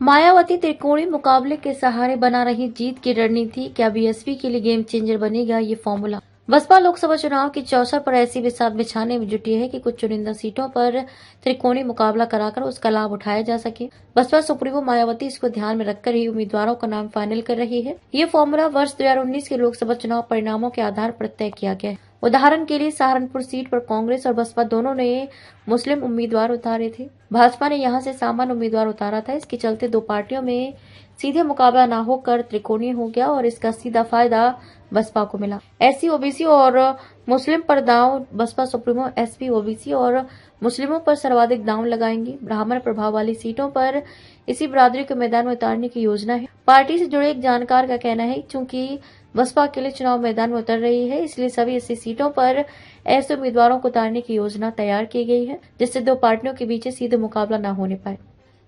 मायावती त्रिकोणीय मुकाबले के सहारे बना रही जीत की रणनीति, क्या बीएसपी के लिए गेम चेंजर बनेगा ये फॉर्मूला। बसपा लोकसभा चुनाव की चौसर पर ऐसी बिसात बिछाने में जुटी है कि कुछ चुनिंदा सीटों पर त्रिकोणीय मुकाबला कराकर उसका लाभ उठाया जा सके। बसपा सुप्रीमो मायावती इसको ध्यान में रखकर ही उम्मीदवारों का नाम फाइनल कर रही है। ये फॉर्मूला वर्ष 2019 के लोकसभा चुनाव परिणामों के आधार पर तय किया गया है। उदाहरण के लिए सहारनपुर सीट पर कांग्रेस और बसपा दोनों ने मुस्लिम उम्मीदवार उतारे थे। भाजपा ने यहां से सामान्य उम्मीदवार उतारा था। इसके चलते दो पार्टियों में सीधे मुकाबला न होकर त्रिकोणीय हो गया और इसका सीधा फायदा बसपा को मिला। एससी, ओबीसी और मुस्लिम पर दांव बसपा सुप्रीमो एसपी, ओबीसी और मुस्लिमों पर सर्वाधिक दांव लगाएंगे। ब्राह्मण प्रभाव वाली सीटों पर इसी बिरादरी को मैदान में उतारने की योजना है। पार्टी से जुड़े एक जानकार का कहना है चूंकि बसपा अकेले चुनाव मैदान में उतर रही है, इसलिए सभी 80 सीटों पर ऐसे उम्मीदवारों को उतारने की योजना तैयार की गई है जिससे दो पार्टियों के बीच सीधे मुकाबला न होने पाए।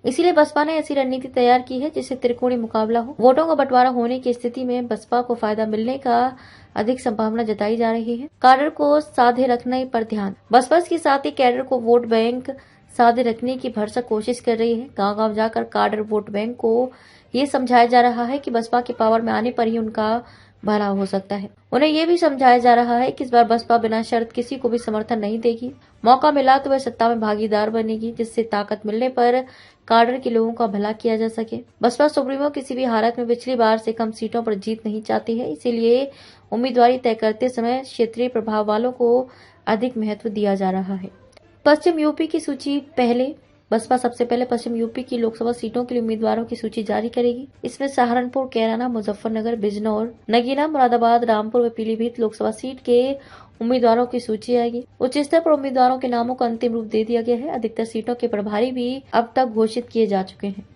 इसीलिए बसपा ने ऐसी रणनीति तैयार की है जिससे त्रिकोणीय मुकाबला हो। वोटों का बंटवारा होने की स्थिति में बसपा को फायदा मिलने का अधिक संभावना जताई जा रही है। कैडर को साधे रखने पर ध्यान। बसपा के साथ ही कैडर को वोट बैंक साधे रखने की भरसक कोशिश कर रही है। गांव-गांव जाकर कैडर वोट बैंक को ये समझाया जा रहा है कि बसपा के पावर में आने पर ही उनका भला हो सकता है। उन्हें यह भी समझाया जा रहा है कि इस बार बसपा बिना शर्त किसी को भी समर्थन नहीं देगी। मौका मिला तो वह सत्ता में भागीदार बनेगी जिससे ताकत मिलने पर कैडर के लोगों का भला किया जा सके। बसपा सुप्रीमो किसी भी हालत में पिछली बार से कम सीटों पर जीत नहीं चाहती है, इसीलिए उम्मीदवारी तय करते समय क्षेत्रीय प्रभाव वालों को अधिक महत्व दिया जा रहा है। पश्चिम यूपी की सूची पहले। बसपा सबसे पहले पश्चिम यूपी की लोकसभा सीटों के लिए उम्मीदवारों की सूची जारी करेगी। इसमें सहारनपुर, कैराना, मुजफ्फरनगर, बिजनौर, नगीना, मुरादाबाद, रामपुर व पीलीभीत लोकसभा सीट के उम्मीदवारों की सूची आएगी। उच्च स्तर पर उम्मीदवारों के नामों को अंतिम रूप दे दिया गया है। अधिकतर सीटों के प्रभारी भी अब तक घोषित किए जा चुके हैं।